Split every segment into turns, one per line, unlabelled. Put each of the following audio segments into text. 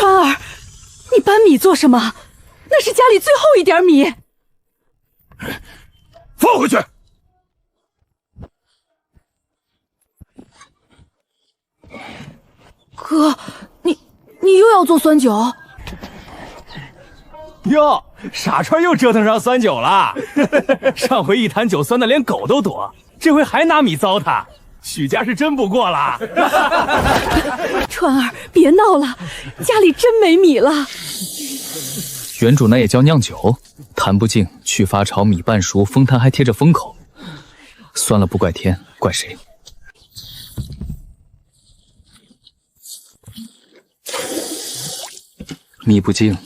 川儿，你搬米做什么？那是家里最后一点米。
放回去。
哥，你又要做酸酒？
哟，傻川又折腾上酸酒了。上回一坛酒酸的连狗都躲，这回还拿米糟蹋，许家是真不过了。
川儿，别闹了，家里真没米了。
原主那也叫酿酒，坛不净，去发潮，米半熟，封坛还贴着封口，酸了不怪天，怪谁？米不净，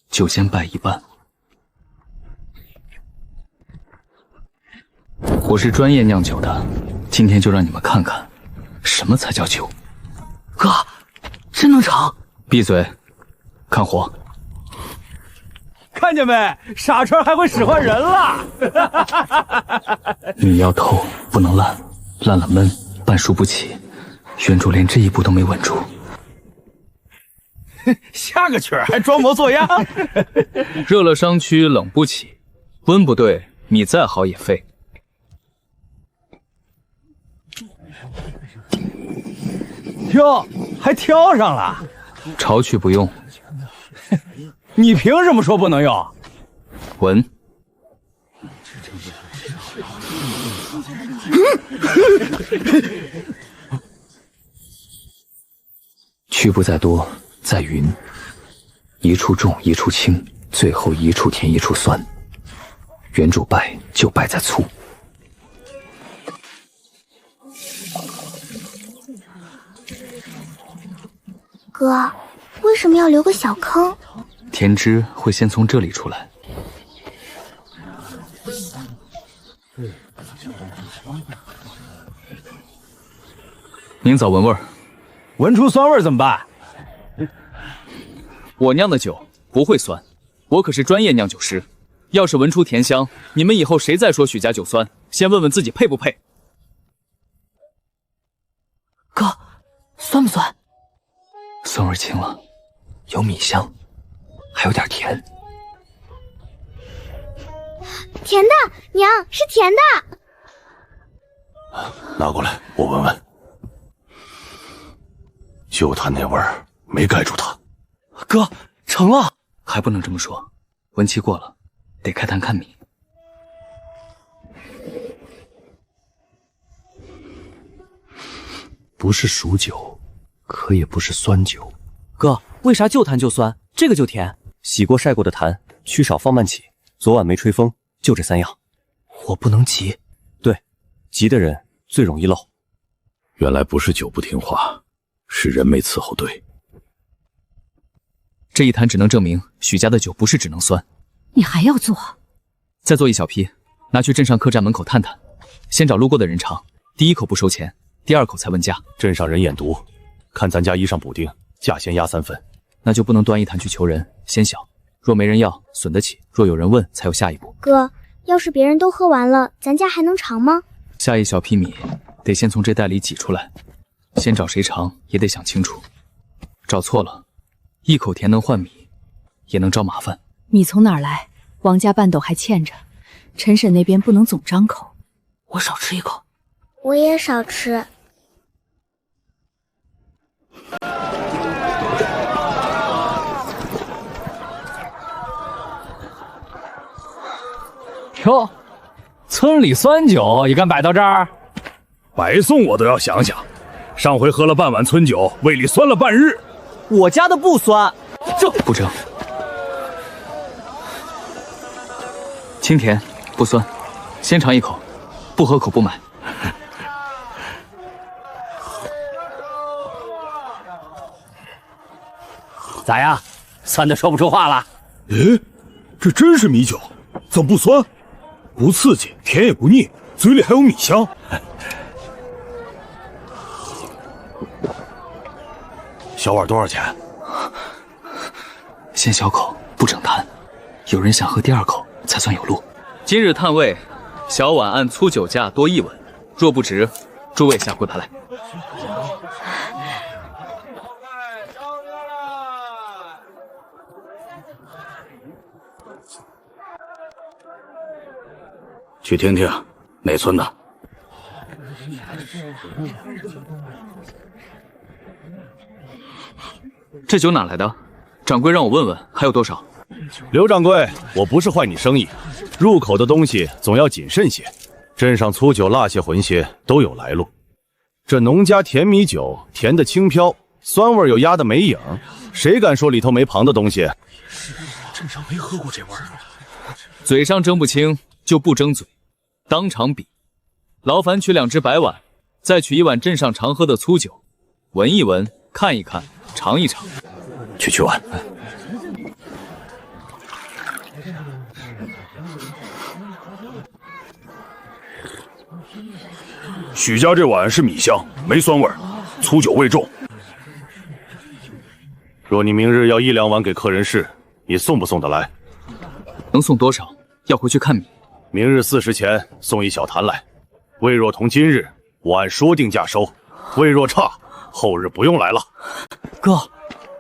酒先败一半。我是专业酿酒的，今天就让你们看看，什么才叫酒。
哥，真能成？
闭嘴，看火。
看见没？傻川还会使唤人了。
米要透，不能烂，烂了闷，半熟不起。原主连这一步都没稳住。
下个曲儿还装模作样。
热了伤躯，冷不起，温不对，米再好也废。
哟，还挑上了。
潮曲不用。
你凭什么说不能用？
闻。曲不在多，在匀。一处重，一处轻，最后一处甜，一处酸。原主败就败在粗。
哥，为什么要留个小坑？
甜汁会先从这里出来。明早闻味儿，
闻出酸味怎么办？
我酿的酒不会酸，我可是专业酿酒师。要是闻出甜香，你们以后谁再说许家酒酸，先问问自己配不配。
哥，酸不酸？
酸味轻了，有米香，还有点甜。
甜的，娘，是甜的。
拿过来，我闻闻。就它那味儿，没盖住它。
哥，成了。
还不能这么说，闻期过了，得开坛看米。
不是熟酒，可也不是酸酒。
哥，为啥旧坛就酸，这个就甜？洗过晒过的坛，曲少放慢起，昨晚没吹风，就这3样。
我不能急。
对，急的人最容易漏。
原来不是酒不听话，是人没伺候对。
这一坛只能证明许家的酒不是只能酸。
你还要做？
再做一小批，拿去镇上客栈门口探探，先找路过的人尝，第一口不收钱，第2口才问价。
镇上人眼毒，看咱家衣裳补丁，价先压3分。
那就不能端一坛去求人，先小，若没人要，损得起；若有人问，才有下一步。
哥，要是别人都喝完了，咱家还能尝吗？
下一小批米得先从这袋里挤出来，先找谁尝也得想清楚，找错了，一口甜能换米，也能招麻烦。
米从哪儿来？王家半斗还欠着，陈婶那边不能总张口。我少吃一口。
我也少吃。
哟，村里酸酒也敢摆到这儿？
白送我都要想想。上回喝了半碗村酒，胃里酸了半日。
我家的不酸。
这不争。清甜不酸，先尝一口，不合口不买。
咋样？酸的说不出话了？
诶，这真是米酒，怎么不酸？不刺激，甜也不腻，嘴里还有米香。小碗多少钱？
先小口，不整坛。有人想喝第2口才算有路。今日探位，小碗按粗酒价多1文，若不值，诸位下回盘来。
去听听哪村的。
这酒哪来的？掌柜让我问问还有多少。
刘掌柜，我不是坏你生意，入口的东西总要谨慎些。镇上粗酒、辣些、浑些都有来路。这农家甜米酒，甜的轻飘，酸味又压得没影，谁敢说里头没旁的东西？
镇上没喝过这味儿。
嘴上争不清就不争嘴，当场比。劳烦取2只白碗，再取1碗镇上常喝的粗酒，闻一闻，看一看，尝一尝。
去取碗。许家这碗是米香，没酸味儿，粗酒味重。
若你明日要1两碗给客人试，你送不送得来？
能送多少？要回去看米。
明日4时前送1小坛来，味若同今日，我按说定价收；味若差，后日不用来了。
哥，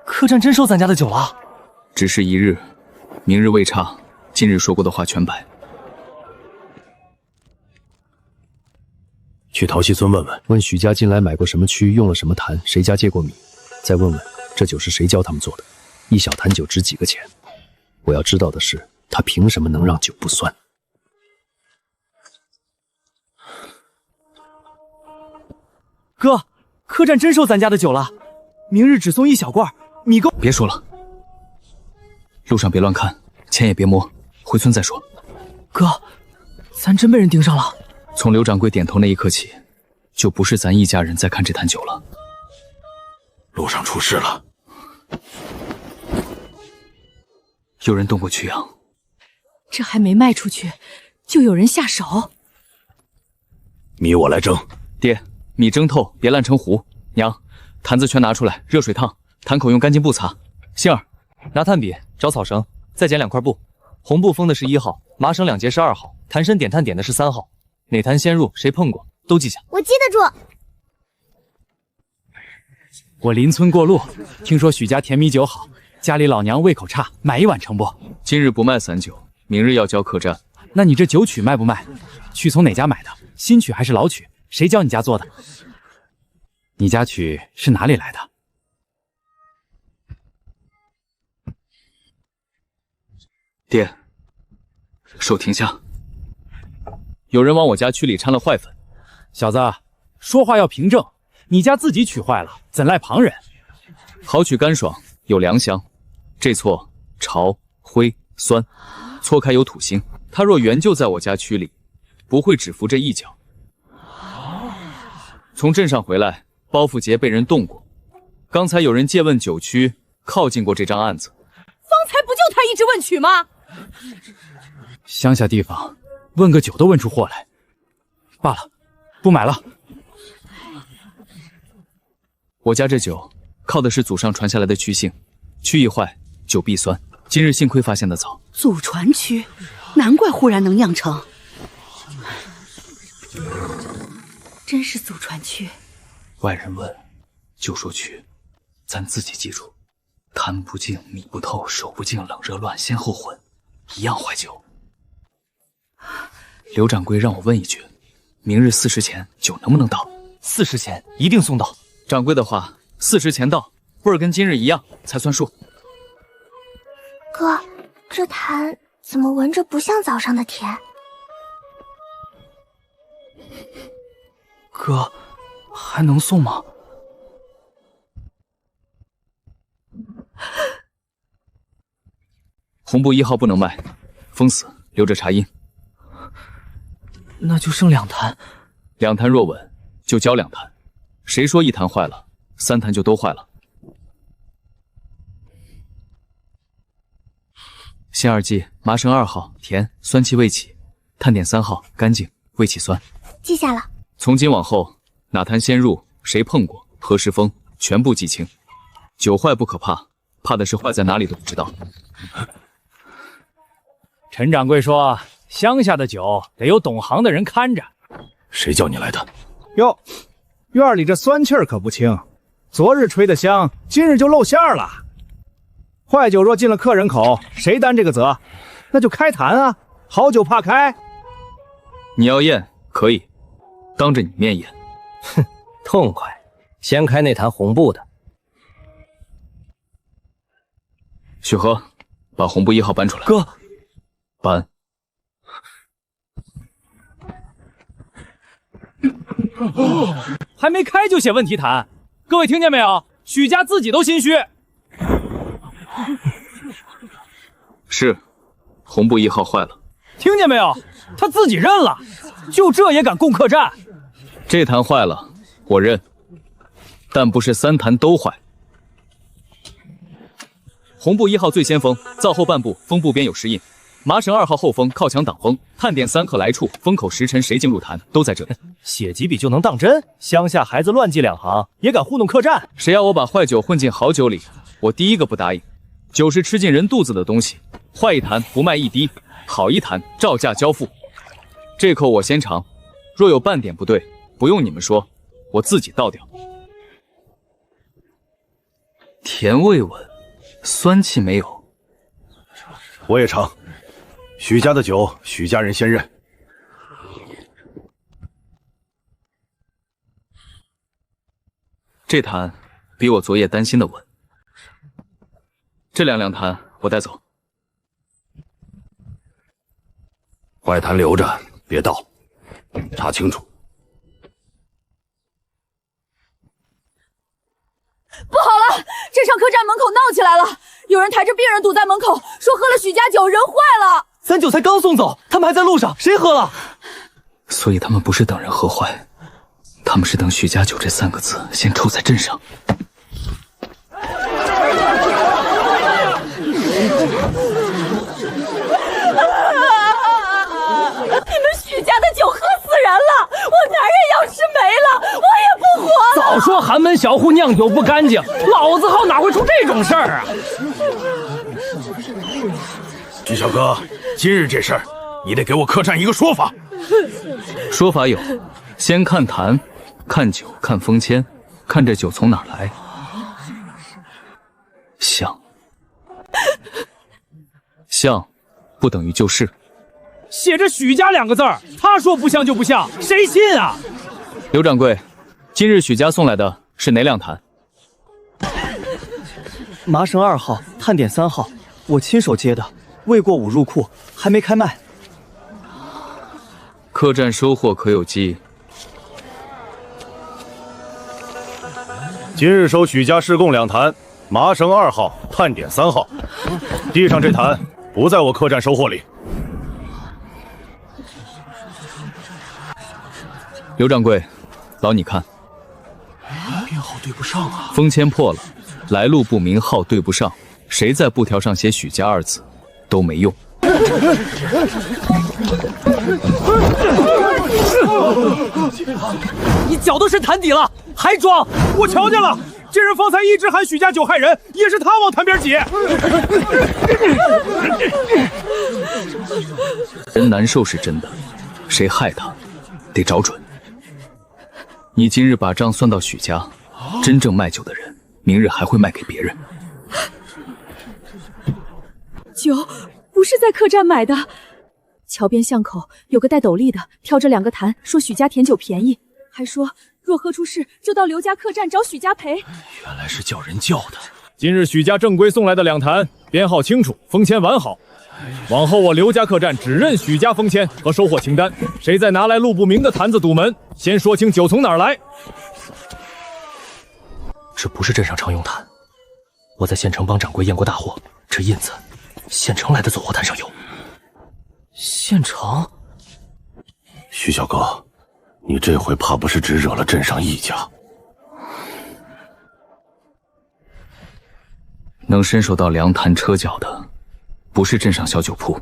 客栈真收咱家的酒了？
只是一日，明日未差，今日说过的话全白。
去陶溪村问问，
问许家近来买过什么区，用了什么坛，谁家借过米，再问问这酒是谁教他们做的，1小坛酒值几个钱。我要知道的是，他凭什么能让酒不酸？
哥，客栈真收咱家的酒了，明日只送1小罐，米够。
别说了，路上别乱看，钱也别摸，回村再说。
哥，咱真被人盯上了。
从刘掌柜点头那一刻起，就不是咱一家人在看这坛酒了。
路上出事了，
有人动过曲阳。
这还没卖出去，就有人下手。
米我来蒸。
爹，米蒸透，别烂成糊。娘，坛子全拿出来，热水烫，坛口用干净布擦。杏儿，
拿炭笔，找草绳，再剪2块布。红布封的是1号，麻绳2节是2号，坛身点炭点的是3号。哪坛先入，谁碰过，都记下。
我记得住。
我邻村过路，听说许家甜米酒好，家里老娘胃口差，买1碗成不？
今日不卖散酒，明日要交客栈。
那你这酒曲卖不卖？曲从哪家买的？新曲还是老曲？谁教你家做的？你家曲是哪里来的？
爹，手停下。有人往我家曲里掺了坏粉。
小子，说话要凭证。你家自己曲坏了，怎赖旁人？
好曲干爽，有良香。这错潮灰酸，搓开有土腥。他若原就在我家曲里，不会只服这一脚。从镇上回来，包袱节被人动过。刚才有人借问酒区，靠近过这张案子。
方才不就他一直问曲吗？
乡下地方，问个酒都问出货来。罢了，不买了。
我家这酒靠的是祖上传下来的曲性，曲一坏，酒必酸。今日幸亏发现的早。
祖传曲，难怪忽然能酿成。真是祖传曲。
外人问，就说曲，咱自己记住：坛不净，米不透，手不净，冷热乱，先后混，一样坏酒。刘掌柜让我问一句，明日4时前酒能不能到
？4时前一定送到。
掌柜的话，4时前到，味儿跟今日一样才算数。
哥，这坛怎么闻着不像早上的甜？
哥，还能送吗？
红布1号不能卖，封死，留着茶阴。
那就剩2坛。
2坛若稳，就交2坛。谁说1坛坏了，3坛就都坏了。辛二剂，麻绳2号，甜，酸气未起；炭点3号，干净，未起酸。
记下了。
从今往后，哪坛先入，谁碰过，何时封，全部记清。酒坏不可怕，怕的是坏在哪里都不知道。
陈掌柜说，乡下的酒得有懂行的人看着。
谁叫你来的？
哟，院里这酸气儿可不轻，昨日吹的香，今日就露馅了。坏酒若进了客人口，谁担这个责？那就开坛啊，好酒怕开。
你要验可以，当着你面验。
哼，痛快！先开那坛红布的。
雪河，把红布1号搬出来。
哥，
搬。
还没开就写问题坛，各位听见没有？许家自己都心虚。
是，红布1号坏了。
听见没有？他自己认了，就这也敢攻客栈？
这坛坏了，我认，但不是3坛都坏。红布1号最先锋，灶后半部封布边有石印。麻绳2号后封靠墙挡风，探点3刻来处，风口时辰谁进入坛都在这里。
写几笔就能当真？乡下孩子乱记2行，也敢糊弄客栈？
谁要我把坏酒混进好酒里，我第一个不答应。酒是吃进人肚子的东西，坏一坛不卖1滴，好一坛照价交付。这口我先尝，若有半点不对，不用你们说，我自己倒掉。甜味稳，酸气没有。
我也尝。许家的酒，许家人先认。
这坛比我昨夜担心的稳。这2两坛我带走。
坏坛留着，别倒，查清楚。
不好了，镇上客栈门口闹起来了，有人抬着病人堵在门口，说喝了许家酒，人坏了。
咱酒才刚送走，他们还在路上，谁喝了？
所以他们不是等人喝坏，他们是等许家酒这3个字先臭在镇上。
你们许家的酒喝死人了，我男人要是没了，我也不活了。
早说寒门小户酿酒不干净，老子号哪会出这种事儿啊！
徐小哥，今日这事儿，你得给我客栈一个说法。
说法有，先看坛，看酒，看封签，看这酒从哪儿来。像，像，不等于就是。
写着许家2个字儿，他说不像就不像，谁信啊？
刘掌柜，今日许家送来的是哪2坛？
麻绳2号，探点3号，我亲手接的，未过午入库，还没开卖。
客栈收获可有记？
今日收许家试供2坛，麻绳2号，探点3号。地上这坛不在我客栈收获里。
刘掌柜，劳你看，
编号对不上啊，
封签破了，来路不明，号对不上，谁在布条上写许家2字都没用。
你脚都伸坛底了，还装？
我瞧见了，这人方才一直喊许家酒害人，也是他往坛边挤。
人难受是真的，谁害他，得找准。你今日把账算到许家，真正卖酒的人，明日还会卖给别人。
酒不是在客栈买的，桥边巷口有个戴斗笠的，挑着2个坛，说许家甜酒便宜，还说若喝出事就到刘家客栈找许家赔。
原来是叫人叫的。
今日许家正规送来的2坛，编号清楚，封签完好。往后我刘家客栈只认许家封签和收货清单，谁再拿来路不明的坛子堵门，先说清酒从哪儿来。
这不是镇上常用坛，我在县城帮掌柜验过大货，这印子县城来的走货坛上有。
县城？
徐小哥，你这回怕不是只惹了镇上1家？
能伸手到粮坛车脚的，不是镇上小酒铺。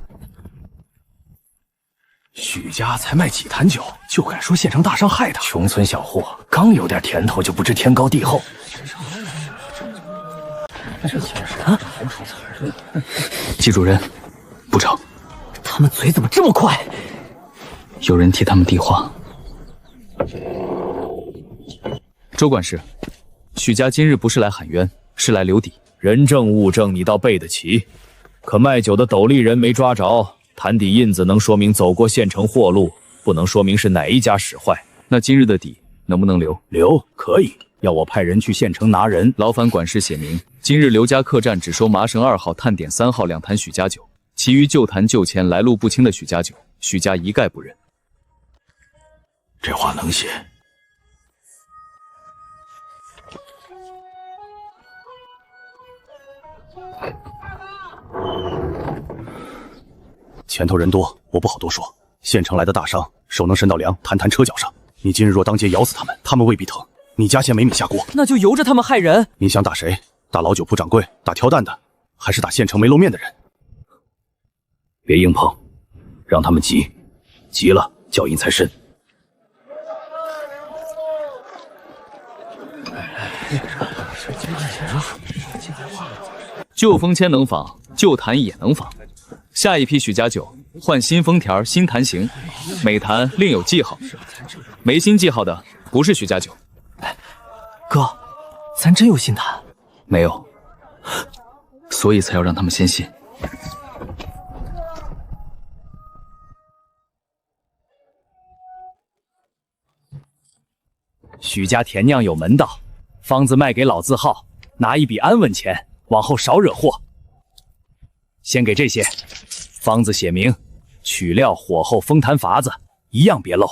许家才卖几坛酒，就敢说县城大商害他？
穷村小户刚有点甜头，就不知天高地厚。
季主任，不成。
他们嘴怎么这么快？
有人替他们递话。周管事，许家今日不是来喊冤，是来留底。
人证物证你倒背得齐，可卖酒的斗笠人没抓着，坛底印子能说明走过县城货路，不能说明是哪一家使坏。
那今日的底能不能留？
留可以，要我派人去县城拿人。
劳烦管事写明，今日刘家客栈只收麻绳2号、探点3号2坛许家酒，其余旧坛旧钱来路不清的许家酒，许家一概不认。
这话能写？
前头人多，我不好多说。县城来的大商，手能伸到粮，坛坛车脚上。你今日若当街咬死他们，他们未必疼。你家先没米下锅，
那就由着他们害人。
你想打谁？打老酒铺掌柜，打挑担的，还是打县城没露面的人？
别硬碰，让他们急，急了脚印才深。
旧封签能仿，旧坛也能仿。下一批许家酒换新封条、新坛型，每坛另有记号。没新记号的不是许家酒。
哥，咱真有新坛？
没有，所以才要让他们先信。
许家田酿有门道，方子卖给老字号，拿一笔安稳钱，往后少惹祸。先给这些，方子写明取料、火候、封坛法子，一样别漏。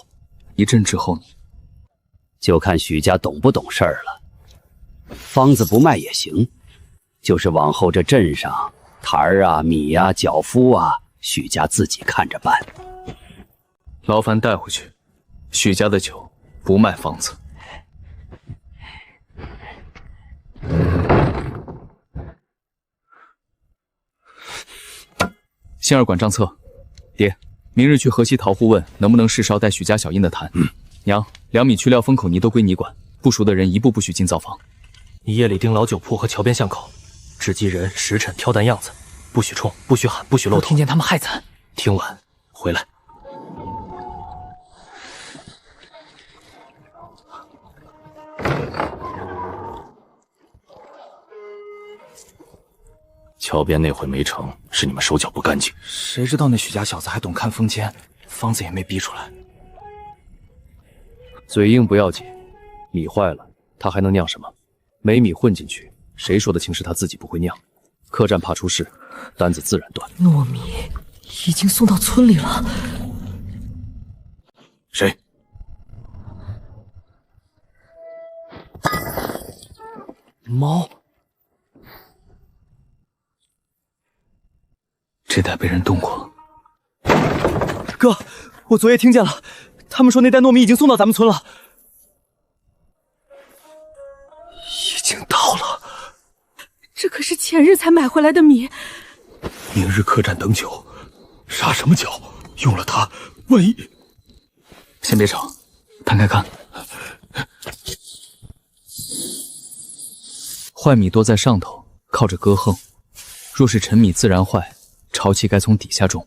一阵之后呢，
就看许家懂不懂事儿了。方子不卖也行，就是往后这镇上坛儿啊、米啊、脚夫啊，许家自己看着办。
劳烦带回去，许家的酒不卖方子。杏儿管账册，爹，明日去河西桃户问能不能试烧带许家小印的坛。娘，2米去料封口泥都归你管，不熟的人一步不许进灶房。
你夜里盯老酒铺和桥边巷口，只记人、时辰、挑担样子，不许冲，不许喊，不许露头。听见他们害咱，听完回来。
桥边那回没成，是你们手脚不干净。
谁知道那许家小子还懂看封签，方子也没逼出来。
嘴硬不要紧，米坏了，他还能酿什么？没米混进去，谁说得清是他自己不会酿？客栈怕出事，单子自然断。
糯米已经送到村里了。
谁？
猫。
这袋被人动过。
哥，我昨夜听见了，他们说那袋糯米已经送到咱们村了。
已经到了。
这可是前日才买回来的米。
明日客栈等酒，杀什么脚？用了它，万一……
先别吵，摊开看。坏米多在上头，靠着割横；若是陈米自然坏。潮气该从底下种，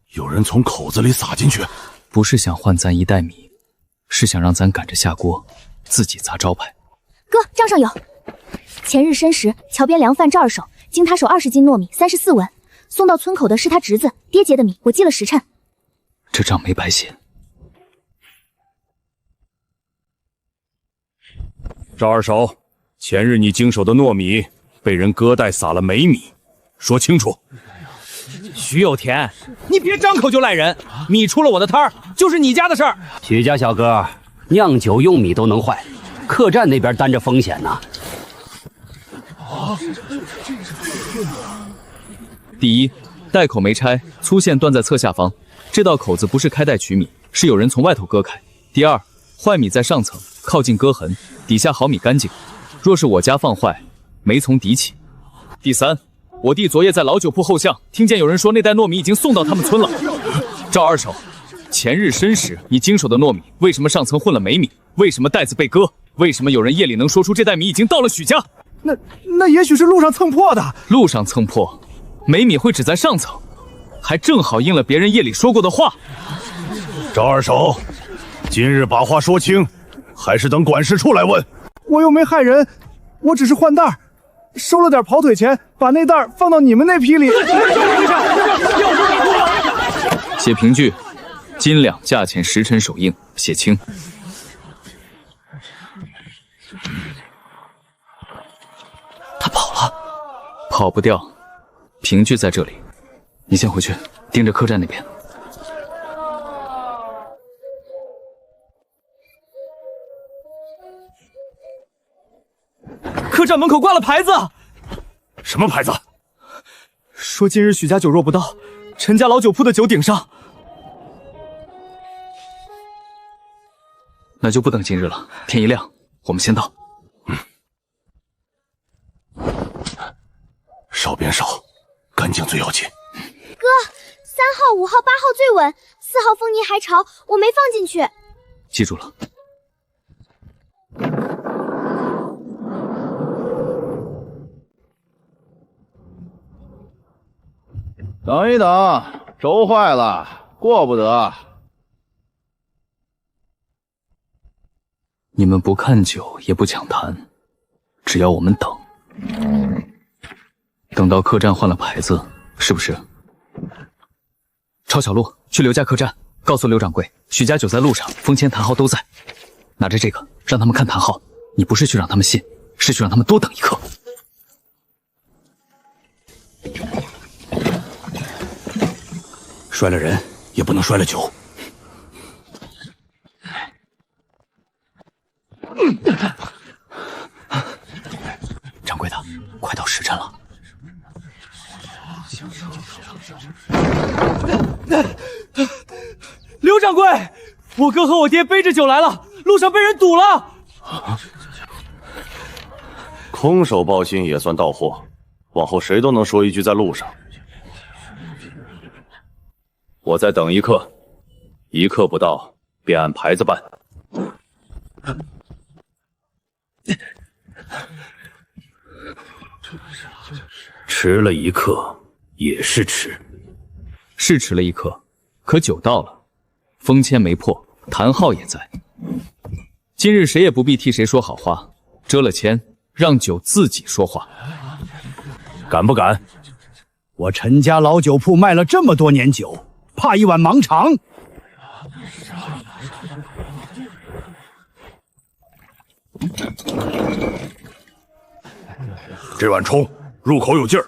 有人从口子里撒进去，
不是想换咱一袋米，是想让咱赶着下锅，自己砸招牌。
哥，账上有，前日申时，桥边粮贩赵二手经他手20斤糯米34文，送到村口的是他侄子爹结的米，我记了时辰。
这账没白写。
赵二手，前日你经手的糯米被人割袋撒了霉米，说清楚。
徐有田，你别张口就赖人，米出了我的摊儿，就是你家的事儿。
许家小哥，酿酒用米都能坏，客栈那边担着风险呢。
第一，袋口没拆，粗线断在侧下方，这道口子不是开袋取米，是有人从外头割开。第二，坏米在上层，靠近割痕，底下好米干净。若是我家放坏，没从底起。第三，我弟昨夜在老酒铺后巷听见有人说那袋糯米已经送到他们村了。赵二手，前日申时你经手的糯米为什么上层混了霉米？为什么袋子被割？为什么有人夜里能说出这袋米已经到了许家？
那也许是路上蹭破的。
路上蹭破，霉米会只在上层，还正好应了别人夜里说过的话。
赵二手，今日把话说清，还是等管事出来问？
我又没害人，我只是换袋儿。收了点跑腿钱，把那袋放到你们那批里。
写凭据，斤两价钱时辰手印，写清。
他跑了，
跑不掉，凭据在这里。你先回去，盯着客栈那边。
客栈门口挂了牌子。
什么牌子？
说今日许家酒若不到，陈家老酒铺的酒顶上。
那就不等今日了，天一亮我们先到。
少变少，干净最要紧。
哥，3号、5号、8号最稳，4号风泥还潮，我没放进去。
记住了。
等一等，轴坏了，过不得。
你们不看酒，也不抢坛，只要我们等。等到客栈换了牌子，是不是？抄小路去刘家客栈，告诉刘掌柜，许家酒在路上，封签坛号都在。拿着这个，让他们看坛号。你不是去让他们信，是去让他们多等一刻。
摔了人，也不能摔了酒。
掌柜的，快到时辰了。刘掌柜，我哥和我爹背着酒来了，路上被人堵了。
空手抱薪也算到货，往后谁都能说一句在路上。我再等一刻，一刻不到便按牌子办。迟了一刻也是迟，
是迟了一刻，可酒到了，封签没破，坛号也在。今日谁也不必替谁说好话，遮了签，让酒自己说话。
敢不敢？
我陈家老酒铺卖了这么多年酒，怕一碗盲肠？
这碗冲，入口有劲儿；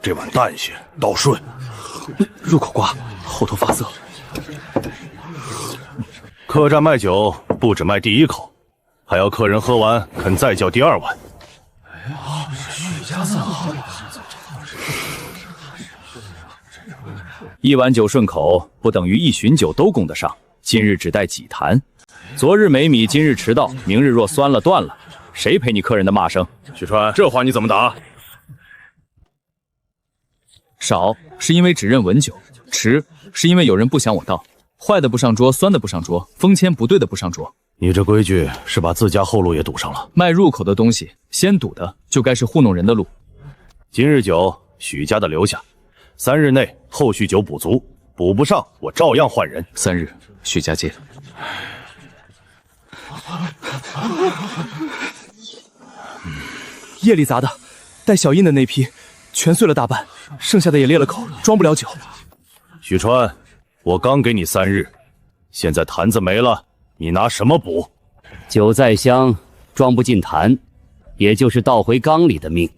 这碗淡些，道顺。
入口刮，后头发涩。
客栈卖酒不只卖第一口，还要客人喝完肯再叫第二碗。
一碗酒顺口，不等于一巡酒都供得上。今日只带几坛，昨日没米，今日迟到，明日若酸了断了，谁赔你客人的骂声？
许川，这话你怎么答？
少是因为只认稳酒，迟是因为有人不想我到，坏的不上桌，酸的不上桌，封签不对的不上桌。
你这规矩是把自家后路也堵上了。
卖入口的东西，先堵的就该是糊弄人的路。
今日酒许家的留下，3日内后续酒补足，补不上我照样换人。
3日，许家接。
夜里砸的，带小印的那批，全碎了大半，剩下的也裂了口，装不了酒。
许川，我刚给你3日，现在坛子没了，你拿什么补？
酒再香，装不进坛，也就是倒回缸里的命。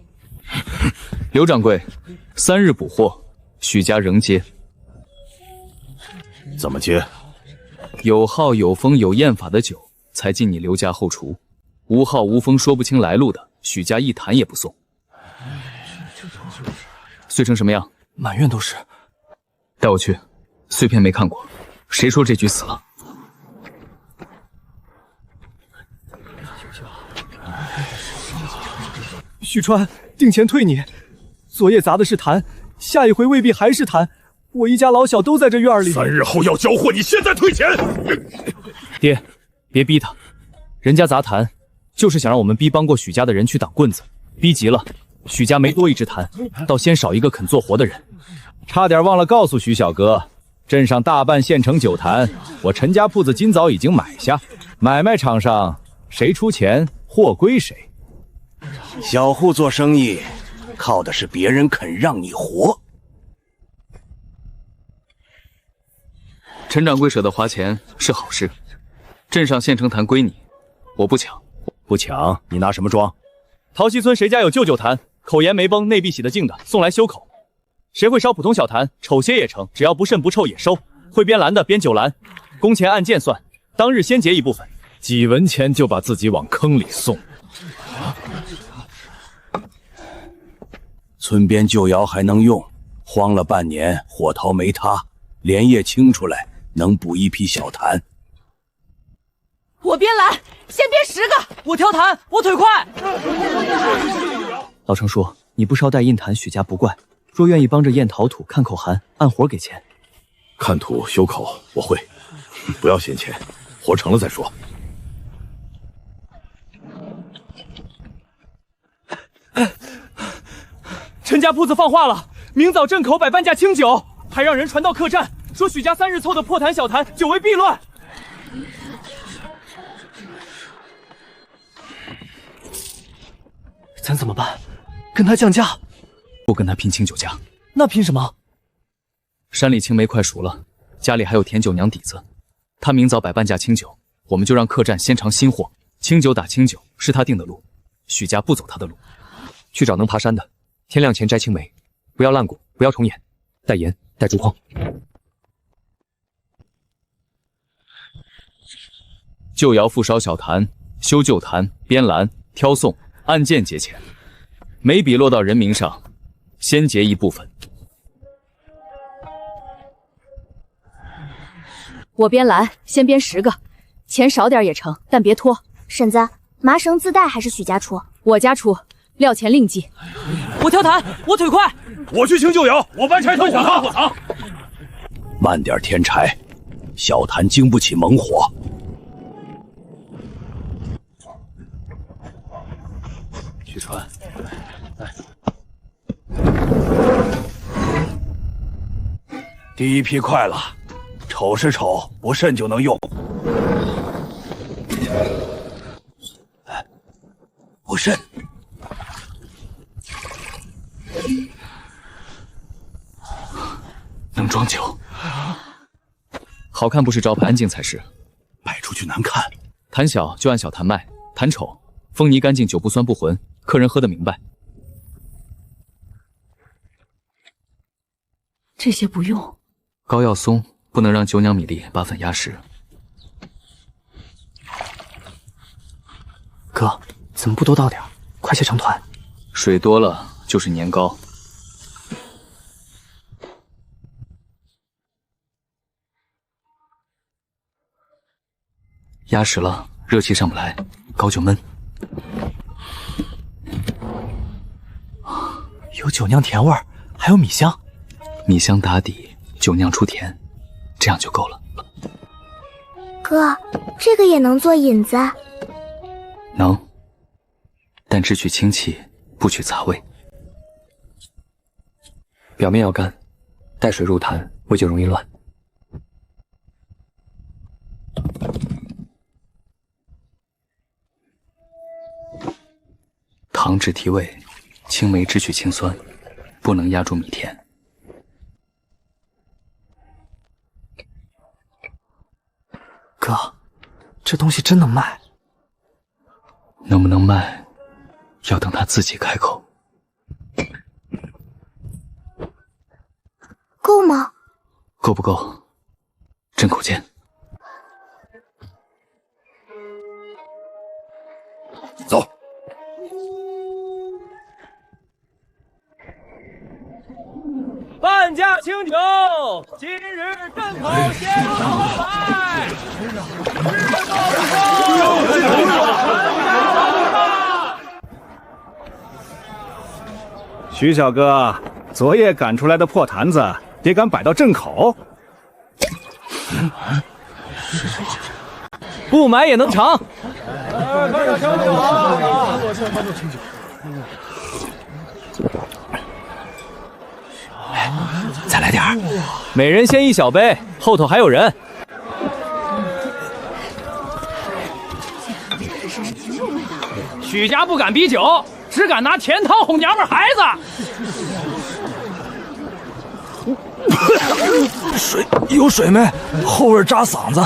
刘掌柜，3日补货，许家仍接。
怎么接？
有号有封有验法的酒才进你刘家后厨，无号无封说不清来路的，许家一坛也不送。碎成什么样？
满院都是。
带我去。碎片没看过，谁说这局死了？
许川，定钱退你。昨夜砸的是坛，下一回未必还是坛。我一家老小都在这院里。
3日后要交货，你现在退钱！
爹，别逼他，人家砸坛，就是想让我们逼帮过许家的人去挡棍子，逼急了，许家没多一只坛，倒先少一个肯做活的人。
差点忘了告诉许小哥，镇上大半现成酒坛，我陈家铺子今早已经买下，买卖场上谁出钱，货归谁。
小户做生意，靠的是别人肯让你活。
陈掌柜舍得花钱是好事，镇上县城坛归你，我不抢。
不抢，你拿什么装？
陶溪村谁家有旧坛，口沿没崩、内壁洗得净的，送来修口。谁会烧普通小坛，丑些也成，只要不渗不臭也收。会编蓝的编9蓝，工钱按件算，当日先结一部分。
几文钱就把自己往坑里送。
村边旧窑还能用，荒了半年，火陶没塌，连夜清出来，能补一批小坛。
我编蓝，先编10个。我挑坛，我腿快。
老程说：“你不捎带印坛，许家不怪。若愿意帮着验陶土、看口函，按活给钱。
看土修口我会，不要嫌钱，活成了再说。”
陈家铺子放话了，明早镇口摆半价清酒，还让人传到客栈，说许家3日凑的破坛小坛，久为弊乱。咱怎么办？跟他降价？不跟他拼清酒价，那拼什么？山里青梅快熟了，家里还有田九娘底子，他明早摆半价清酒，我们就让客栈先尝新货。清酒打清酒是他定的路，许家不走他的路。去找能爬山的，天亮前摘青梅，不要烂果，不要虫眼，带盐，带竹筐。旧窑复烧小坛，修旧坛，编蓝，挑送，按件结钱，每笔落到人名上，先结一部分。
我编蓝，先编10个，钱少点也成，但别拖。
婶子，麻绳自带还是许家出？
我家出，料钱另计。
我挑坛，我腿快。
我去清旧窑，我搬柴头火塘。
慢点添柴，小坛经不起猛火。
去船，来。
第一批快了，丑是丑，不慎就能用。不慎。
能装酒，好看不是招牌，安静才是。
摆出去难看。
坛小就按小坛卖，坛丑风泥干净，酒不酸不浑，客人喝得明白。
这些不用。
膏要松，不能让酒酿米粒把粉压实。
哥，怎么不多倒点？快些成团。
水多了就是年糕。压实了，热气上不来，糕就闷。有酒酿甜味儿，还有米香。米香打底，酒酿出甜，这样就够了。
哥，这个也能做引子？
能，但只取清气，不取杂味。表面要干，带水入坛，味就容易乱。糖只提味，青梅只取清酸，不能压住米甜。
哥，这东西真能卖？
能不能卖，要等他自己开口。
够吗？
够不够，镇口见。
走。
半价清酒，今日镇口先购买。
徐小哥，昨夜赶出来的破坛子，也敢摆到镇口？
不买也能尝。再来点儿，每人先1小杯，后头还有人。
许家不敢逼酒，只敢拿甜汤哄娘们孩子。
水有水没？后味扎嗓子。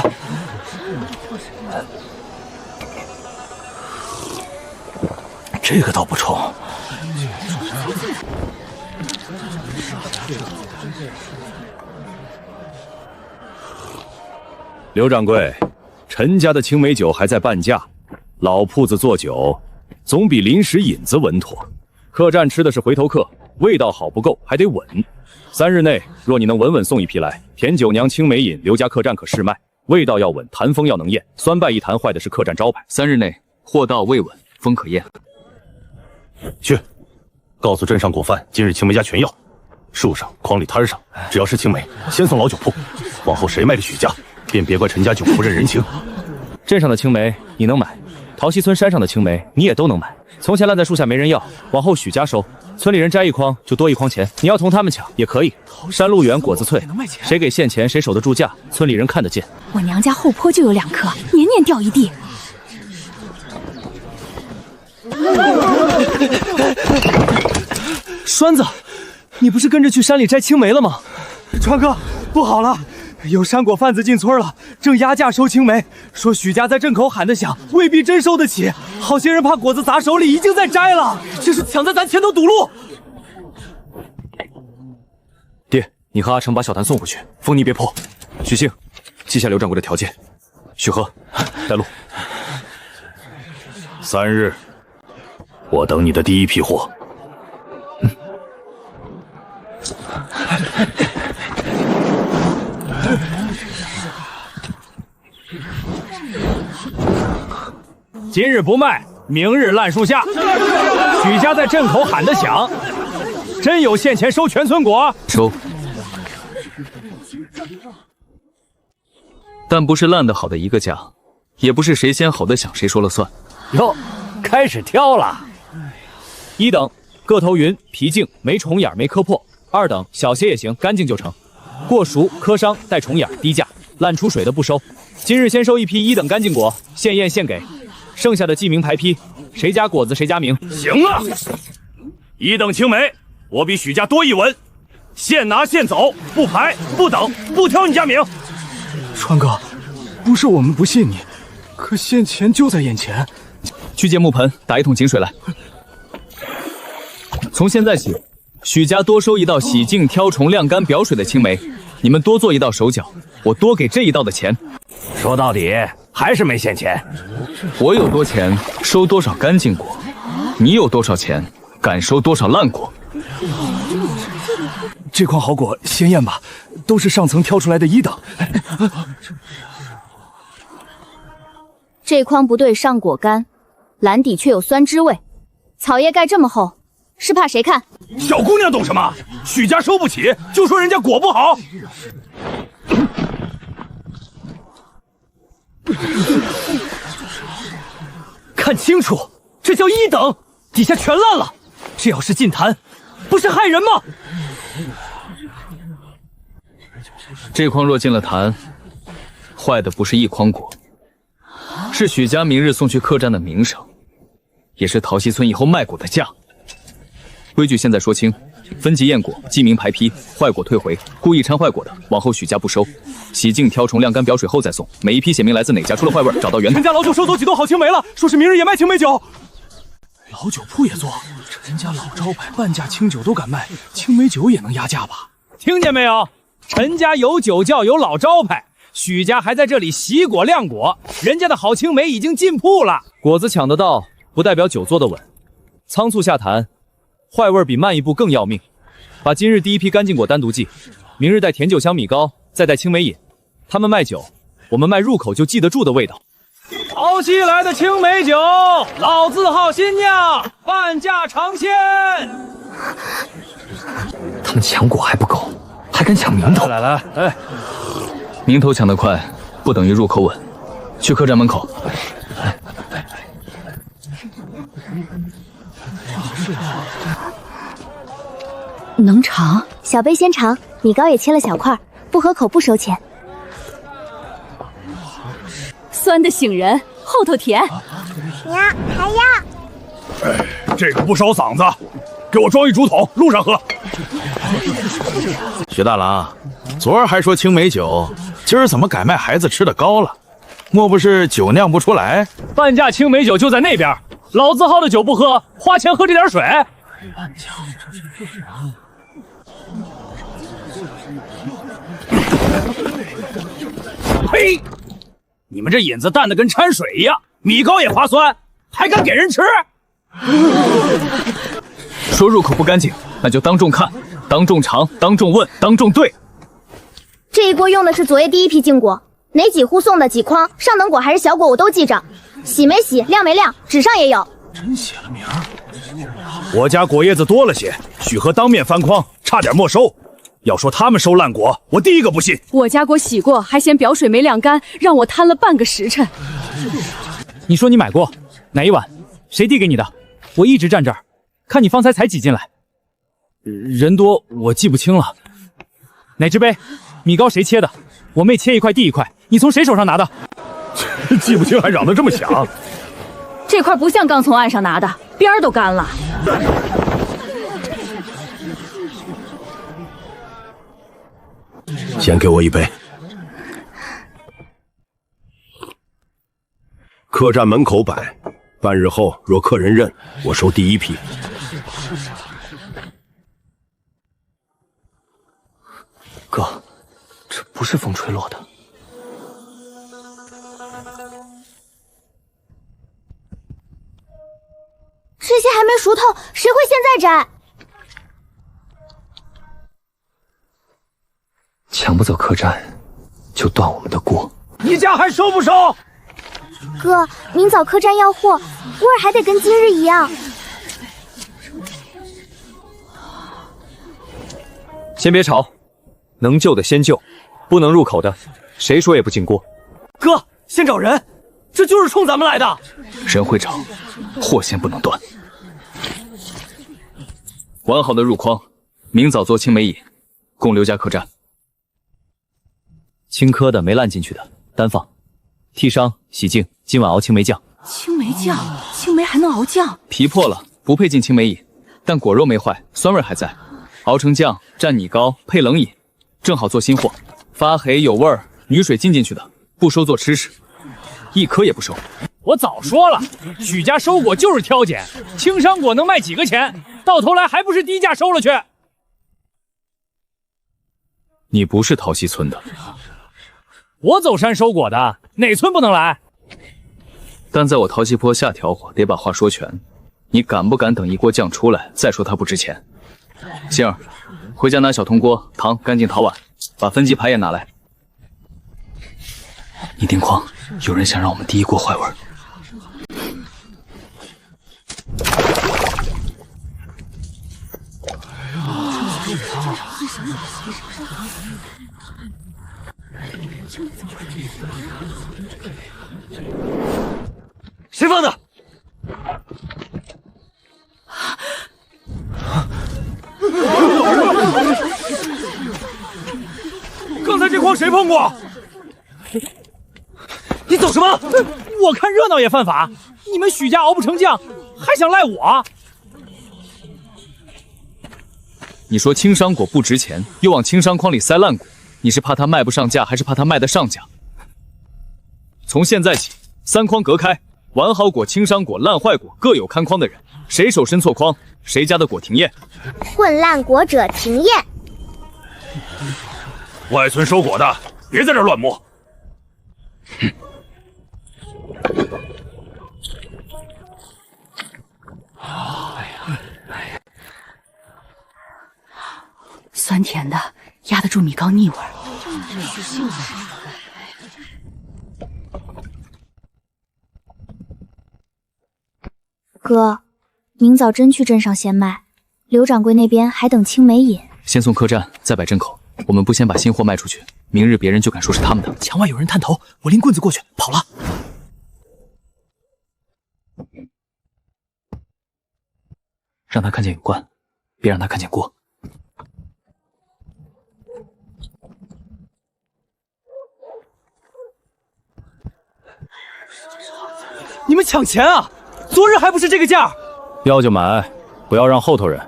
这个倒不冲。
刘掌柜，陈家的青梅酒还在半价，老铺子做酒总比临时引子稳妥。客栈吃的是回头客，味道好不够，还得稳。3日内，若你能稳稳送一批来，田九娘青梅饮，刘家客栈可试卖。味道要稳，坛风要能验，酸败一坛坏的是客栈招牌。
3日内货到味稳，风可验。
去，告诉镇上果贩，今日青梅家全要。树上、筐里、摊上，只要是青梅，先送老酒铺。往后谁卖给许家，便别怪陈家酒不认人情。
镇上的青梅你能买，陶溪村山上的青梅你也都能买。从前烂在树下没人要，往后许家收，村里人摘1筐就多1筐钱，你要同他们抢也可以。山路远，果子脆，谁给现钱谁守得住价，村里人看得见。
我娘家后坡就有2棵，年年掉一地。
栓子，你不是跟着去山里摘青梅了吗？川哥，不好了！有山果贩子进村了，正压价收青梅，说许家在镇口喊得响，未必真收得起。好些人怕果子砸手里，已经在摘了，这是抢在咱前头堵路。爹，你和阿成把小谭送回去，风泥别破。许兴，记下刘掌柜的条件。许和，带路。
3日，我等你的第一批货。
今日不卖，明日烂树下。许家在镇口喊得响，真有现钱收全村果？
收。但不是烂得好的一个价，也不是谁先吼得响谁说了算。
哟，开始挑了。1等个头匀，皮净，没虫眼没磕破。2等小些也行，干净就成。过熟磕伤带虫眼低价，烂出水的不收。今日先收一批1等干净果，现验现给，剩下的记名排批，谁家果子谁家名。
行了，1等青梅，我比许家多1文，现拿现走，不排不等不挑你家名。
川哥，不是我们不信你，可现钱就在眼前。
去借木盆，打1桶井水来。从现在起，许家多收1道洗净、挑虫、晾干、表水的青梅，你们多做1道手脚，我多给这1道的钱。
说到底还是没现钱。
我有多钱收多少干净果，你有多少钱敢收多少烂果。
这筐好果先验吧，都是上层挑出来的1等。
这筐不对上果干，篮底却有酸汁味，草叶盖这么厚，是怕谁看？
小姑娘懂什么？许家收不起，就说人家果不好。
看清楚，这叫1等，底下全烂了。这要是进坛，不是害人吗？
这筐若进了坛，坏的不是1筐果，是许家明日送去客栈的名声，也是陶溪村以后卖果的价。规矩现在说清，分级验果，记名排批，坏果退回，故意掺坏果的，往后许家不收。洗净、挑虫、晾干、表水后再送，每一批写明来自哪家，出了坏味，找到源头。
陈家老酒收走几斗好青梅了，说是明日也卖青梅酒。
老酒铺也做，陈家老招牌，半价清酒都敢卖，青梅酒也能压价吧？
听见没有？陈家有酒窖，有老招牌，许家还在这里洗果晾果，人家的好青梅已经进铺了。
果子抢得到，不代表酒做得稳。仓促下坛，坏味比慢一步更要命。把今日第一批干净果单独记，明日带甜酒香米糕，再带青梅饮。他们卖酒，我们卖入口就记得住的味道。
陶溪来的青梅酒，老字号新酿，半价尝鲜。
他们抢果还不够，还敢抢名头！
来，
名头抢得快，不等于入口稳。去客栈门口。
能尝？
小杯先尝，米糕也切了小块，不合口不收钱。
酸的醒人，后头甜。
呀，还要。
这个不烧嗓子，给我装1竹筒，路上喝。
徐大郎，昨儿还说青梅酒，今儿怎么改卖孩子吃的糕了？莫不是酒酿不出来？
半价青梅酒就在那边，老字号的酒不喝，花钱喝这点水。呸！你们这引子淡的跟掺水一样，米糕也划酸，还敢给人吃？
说入口不干净，那就当众看，当众尝，当众问，当众对。
这一锅用的是昨夜第一批净果，哪几户送的几筐，上等果还是小果我都记着，洗没洗，晾没晾，纸上也有。
真写了名儿。我家果叶子多了些，许和当面翻筐，差点没收。要说他们收烂果，我第一个不信。
我家果洗过，还嫌表水没晾干，让我摊了半个时辰。
你说你买过哪一碗？谁递给你的？我一直站这儿，看你方才才挤进来。人多，我记不清了。哪只杯？米糕谁切的？我妹切一块递一块，你从谁手上拿的？
记不清还嚷得这么响。
这块不像刚从岸上拿的，边儿都干了。
先给我一杯。客栈门口摆，半日后若客人认，我收第一批。
哥，这不是风吹落的。
这些还没熟透，谁会现在摘？
抢不走客栈，就断我们的锅。
你家还收不收？
哥，明早客栈要货，味儿还得跟今日一样。
先别吵，能救的先救，不能入口的，谁说也不进锅。
哥，先找人，这就是冲咱们来的。
人会找，货先不能断。完好的入筐，明早做青梅饮，供刘家客栈。
青稞的没烂进去的单放，剔伤洗净，今晚熬青梅酱。
青梅酱，青梅还能熬酱？
皮破了不配进青梅饮，但果肉没坏，酸味还在，熬成酱蘸拟膏配冷饮，正好做新货。发黑有味儿，女水浸进去的，不收做吃食，一颗也不收。
我早说了，许家收果就是挑拣，青商果能卖几个钱？到头来还不是低价收了去。
你不是陶溪村的。
我走山收果的，哪村不能来？
但在我陶溪坡下调伙，得把话说全。你敢不敢等一锅酱出来再说它不值钱？杏儿，回家拿小铜锅、糖、干净陶碗，把分级牌也拿来。
你定筐，有人想让我们第一锅坏味儿。
谁放的？刚才这筐谁碰过？你走什么？我看热闹也犯法。你们许家熬不成酱，还想赖我？
你说青商果不值钱，又往青商筐里塞烂果，你是怕它卖不上价，还是怕它卖得上价？从现在起，3筐隔开，完好果、青商果、烂坏果各有看筐的人，谁手伸错筐，谁家的果停验。
混烂果者停验。
外村收果的，别在这乱摸。
酸甜的，压得住米糕腻味儿。
哥，明早真去镇上先卖，刘掌柜那边还等青梅饮。
先送客栈，再摆镇口。我们不先把新货卖出去，明日别人就敢说是他们的。
墙外有人探头，我拎棍子过去，跑了。让他看见有罐，别让他看见锅。
你们抢钱啊！昨日还不是这个价？
要就买，不要让后头人。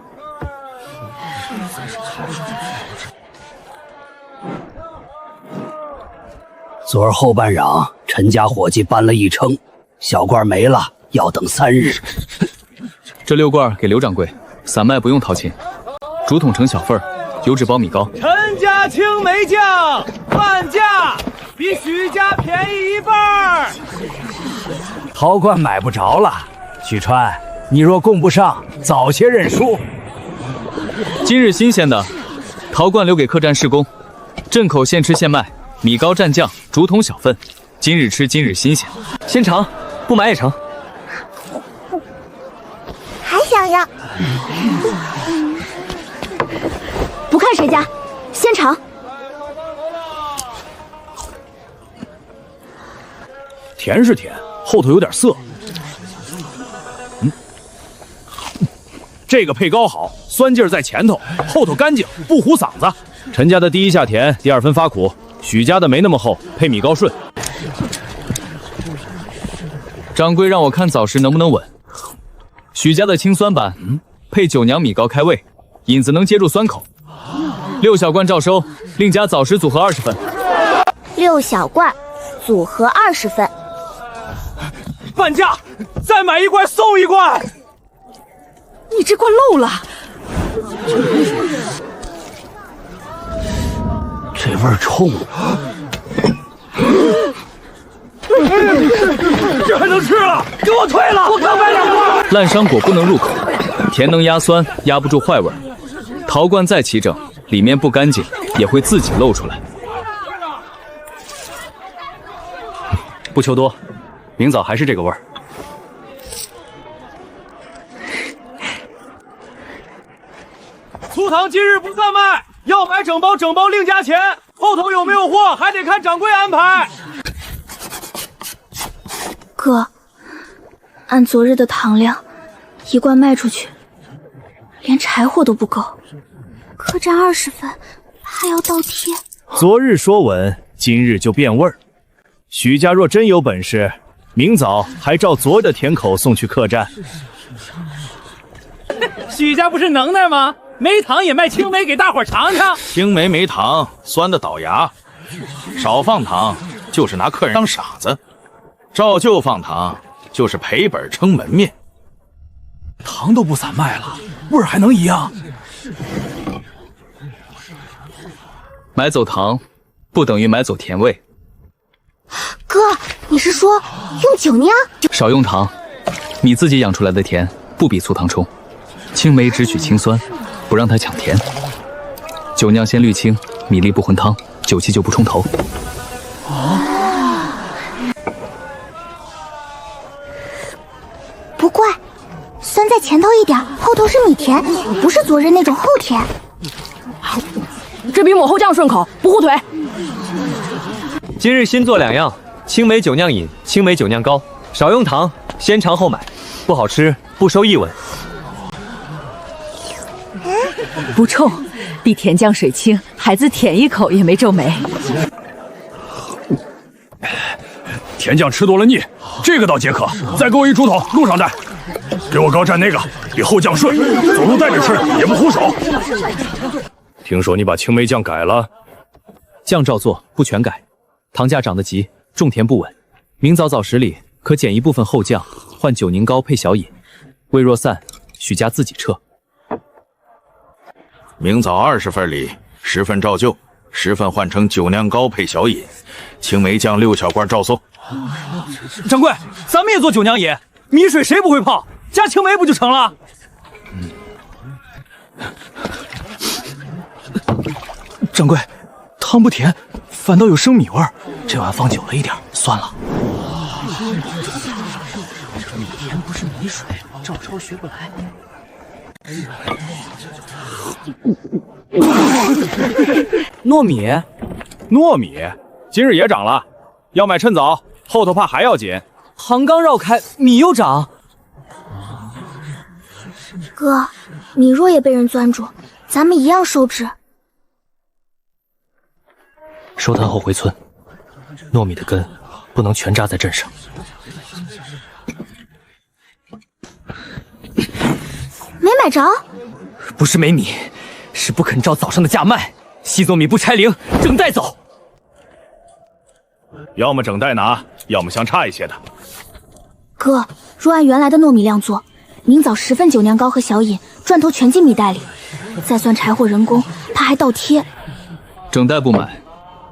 昨儿后半晌，陈家伙计搬了一称，小罐没了，要等3日。
这6罐给刘掌柜，散卖不用掏钱，竹筒成小份儿，油纸包米糕。
陈家青梅酱半价，比许家便宜1半。
陶罐买不着了，许川，你若供不上，早些认输。
今日新鲜的，陶罐留给客栈施工，镇口现吃现卖，米糕蘸酱，竹筒小份，今日吃今日新鲜。
先尝，不买也成。
还想要？不看谁家，先尝。
甜是甜，后头有点涩。这个配糕好，酸劲儿在前头，后头干净，不糊嗓子。陈家的第一下甜，第2分发苦，许家的没那么厚，配米糕顺。
掌柜让我看枣时能不能稳。许家的清酸版，配9娘米糕开胃，引子能接住酸口。6小罐照收，另加枣食组合20份。
6小罐，组合20份。
半价，再买1罐送1罐。
你这罐漏了。
这味儿冲！
这还能吃了？给我退了！我刚买2罐。
烂伤果不能入口，甜能压酸，压不住坏味。陶罐再齐整，里面不干净也会自己露出来。
不求多，明早还是这个味儿。
粗糖今日不散卖，要买整包另加钱。后头有没有货还得看掌柜安排。
哥，按昨日的糖量，1罐卖出去，连柴火都不够。客栈20份，还要倒贴。
昨日说稳，今日就变味儿。许家若真有本事，明早还照昨日的甜口送去客栈。
许家不是能耐吗？没糖也卖青梅给大伙尝尝。
青梅没糖，酸的倒牙。少放糖就是拿客人当傻子，照旧放糖就是赔本撑门面。
糖都不散卖了，味儿还能一样？
买走糖，不等于买走甜味。
哥，你是说用酒酿？
少用糖，你自己养出来的甜不比粗糖冲。青梅只取清酸，不让它抢甜。酒酿先滤清，米粒不混汤，酒气就不冲头。
不怪，酸在前头一点，后头是米甜，不是昨日那种后甜。
这比抹后酱顺口，不护腿。
今日新做2样，青梅酒酿饮、青梅酒酿糕，少用糖，先尝后买，不好吃不收1文。
不冲，比甜酱水清，孩子舔一口也没皱眉。
甜酱吃多了腻，这个倒解渴。再给我1竹筒，路上带。给我高蘸那个，比后酱顺，走路带着吃也不糊手。听说你把青梅酱改了，
酱照做，不全改。糖价涨得急，种甜不稳。明早早食里可减一部分后酱，换9宁糕配小饮。味若散，许家自己撤。
明早20份里10份照旧，10份换成9酿糕配小饮，青梅酱6小罐照送。
掌柜，咱们也做酒酿饮，米水谁不会泡？加青梅不就成了？
掌柜，汤不甜，反倒有生米味儿。这碗放久了一点，酸了。
这米甜不是米水，照抄学不来。
糯米，今日也涨了，要买趁早，后头怕还要紧。
行刚绕开，米又涨。
哥，米若也被人攥住，咱们一样收支。
收摊后回村，糯米的根不能全扎在镇上。
没买着？
不是没米，是不肯照早上的价卖。细作米不拆零，整带走。
要么整袋拿，要么相差一些的。
哥，若按原来的糯米量做，明早10份酒酿糕和小饮，砖头全进米袋里，再算柴火人工，怕还倒贴。
整袋不买，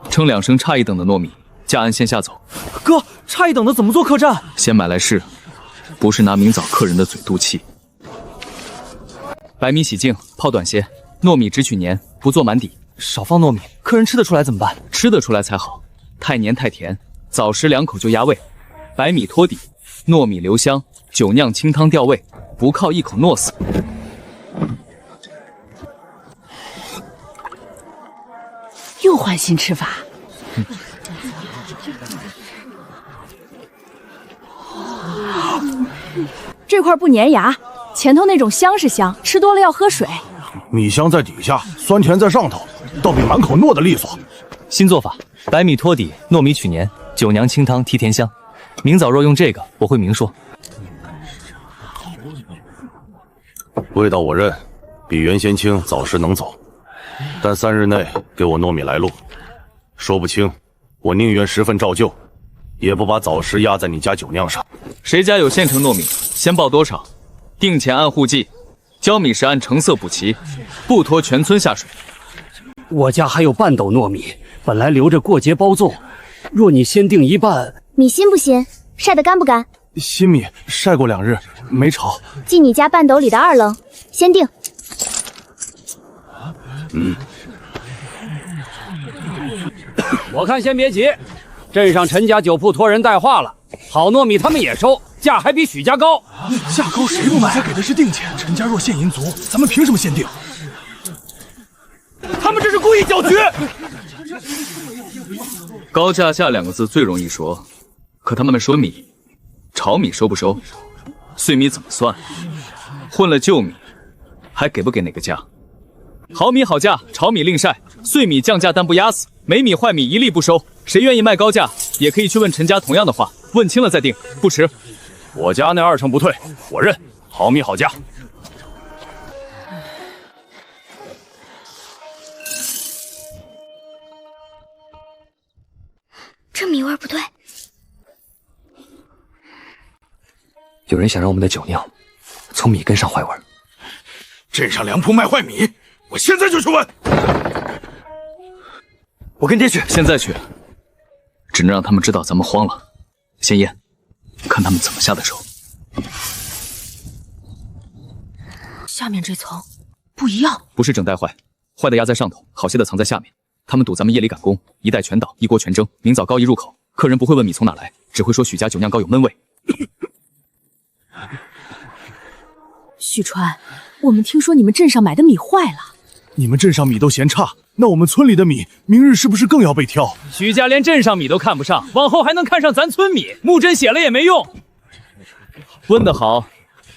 称2升差1等的糯米，价按线下走。
哥，差1等的怎么做客栈？
先买来试，不是拿明早客人的嘴赌气。白米洗净，泡短些，糯米只取黏，不做满底。
少放糯米，客人吃得出来怎么办？
吃得出来才好，太黏太甜，早食2口就压胃。白米托底，糯米留香，酒酿清汤调味，不靠一口糯死。
又换新吃法。
这块不粘牙，前头那种香是香，吃多了要喝水。
米香在底下，酸甜在上头，倒比满口糯的利索。
新做法，白米托底，糯米取黏，酒酿清汤提甜香。明早若用这个，我会明说。
味道我认，比原先轻，早时能走，但3日内给我糯米来路。说不清，我宁愿10份照旧，也不把早时压在你家酒酿上。
谁家有现成糯米，先报多少，定钱按户计，交米时按成色补齐，不拖全村下水。
我家还有半斗糯米，本来留着过节包粽，若你先定一半，
米新不新？晒得干不干？
新米晒过2日，没潮。
记你家半斗里的2棱，先定。
我看先别急，镇上陈家酒铺托人带话了，好糯米他们也收，价还比许家高。
价高谁不买？他给的是定钱，陈家若现银足，咱们凭什么先定？
他们这是故意搅局。
高价价2个字最容易说，可他们说米，炒米收不收？碎米怎么算？混了旧米，还给不给哪个价？好米好价，炒米另晒，碎米降价但不压死，没米坏米一粒不收。谁愿意卖高价，也可以去问陈家同样的话，问清了再定，不迟。
我家那2成不退，我认，好米好价。
这米味不对。
有人想让我们的酒酿从米根上坏味。
镇上粮铺卖坏米，我现在就去问。
我跟爹去，
现在去，只能让他们知道咱们慌了。先验，看他们怎么下的手。
下面这层不一样，
不是整袋坏，坏的压在上头，好些的藏在下面。他们赌咱们夜里赶工，一袋全倒，一锅全蒸。明早糕一入口，客人不会问米从哪来，只会说许家酒酿糕有闷味。
许川，我们听说你们镇上买的米坏了。
你们镇上米都嫌差，那我们村里的米明日是不是更要被挑？
许家连镇上米都看不上，往后还能看上咱村米？木真写了也没用。
问得好，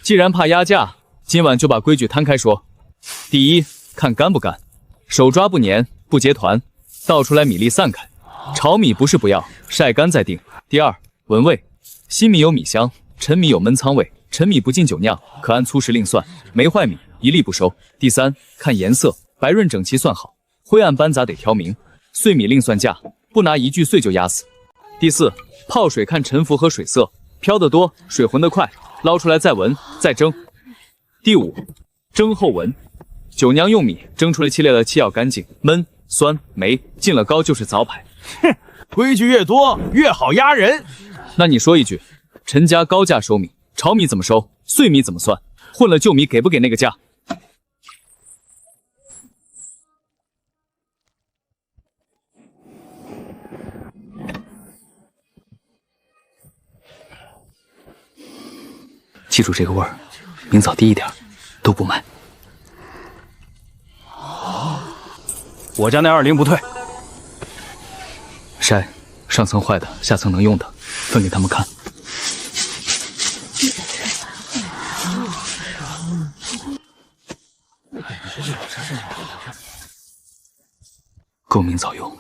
既然怕压价，今晚就把规矩摊开说。第一，看干不干，手抓不粘，不结团，倒出来米粒散开。炒米不是不要，晒干再定。第二，闻味，新米有米香，陈米有焖仓味，陈米不进酒酿，可按粗时另算，没坏米一粒不收。第三，看颜色，白润整齐算好，灰暗斑杂得挑明，碎米另算价，不拿一句碎就压死。第四，泡水看沉浮和水色，飘得多，水浑得快，捞出来再闻再蒸。第五，蒸后闻，酒酿用米蒸出来气裂的气要干净，闷酸霉，进了膏就是早排。
哼，规矩越多越好压人。
那你说一句，陈家高价收米，炒米怎么收？碎米怎么算？混了旧米给不给那个价？
记住这个味儿，明早低一点，都不卖。
我家那2零不退。
筛，上层坏的，下层能用的，分给他们看。够明早用。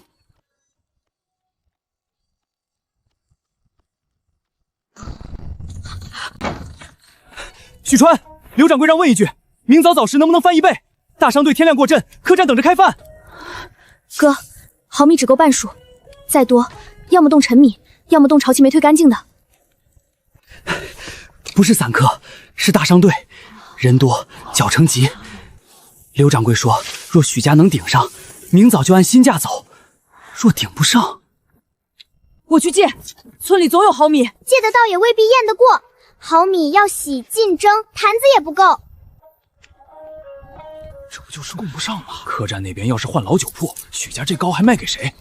许川，刘掌柜让问一句，明早早时能不能翻1倍？大商队天亮过镇，客栈等着开饭。
哥，好米只够半数，再多要么动陈米，要么动潮气没推干净的。
不是散客，是大商队，人多脚成急。刘掌柜说，若许家能顶上，明早就按新价走；若顶不上，
我去借，村里总有好米。
借得到也未必验得过，好米要洗净蒸，坛子也不够。
这不就是供不上吗？客栈那边要是换老酒铺，许家这糕还卖给谁？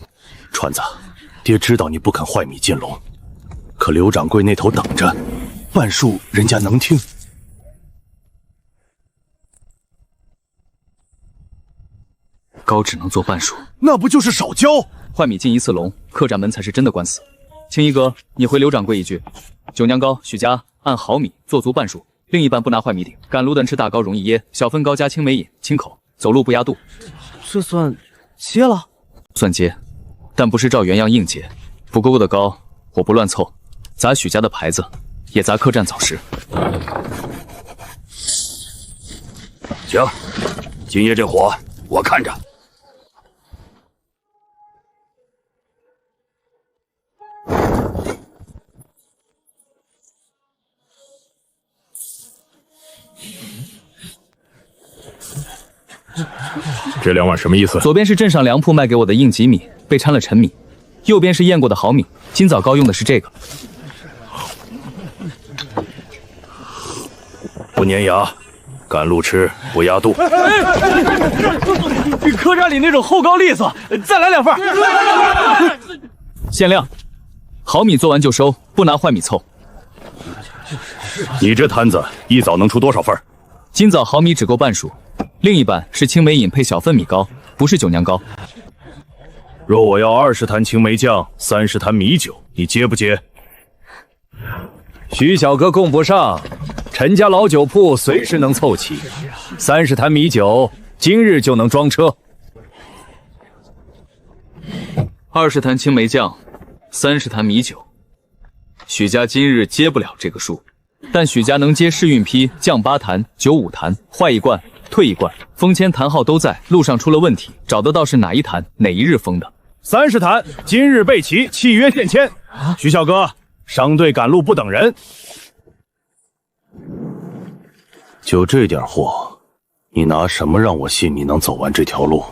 川子，爹知道你不肯坏米进笼，可刘掌柜那头等着，半数人家能听。
糕只能做半数，
那不就是少交？
坏米进一次笼，客栈门才是真的关死。青衣哥，你回刘掌柜一句，酒酿糕许家按好米做足半数，另一半不拿坏米顶。赶路的人吃大糕容易噎，小分糕加青梅饮，清口，走路不压肚。
这算接了？
算接，但不是照原样硬接。不够的糕我不乱凑，砸许家的牌子，也砸客栈早食。
行，今夜这活我看着。
这2碗什么意思？
左边是镇上粮铺卖给我的应急米，被掺了陈米；右边是验过的好米，今早糕用的是这个。
不粘牙，赶路吃不压肚。
比客栈里那种厚糕利索，再来2份。
限量，好米做完就收，不拿坏米凑。
你这摊子一早能出多少份？
今早好米只够半数，另一半是青梅饮配小分米糕，不是酒酿糕。
若我要20坛青梅酱，30坛米酒，你接不接？
徐小哥供不上，陈家老酒铺随时能凑齐，30坛米酒，今日就能装车。
20坛青梅酱，30坛米酒，许家今日接不了这个数，但许家能接试运批，降8坛，酒5坛，坏1罐，退1罐，封签坛号都在，路上出了问题，找得到是哪一坛，哪一日封的。
30坛，今日备齐，契约现签。徐小哥，商队赶路不等人。就这点货，你拿什么让我信你能走完这条路？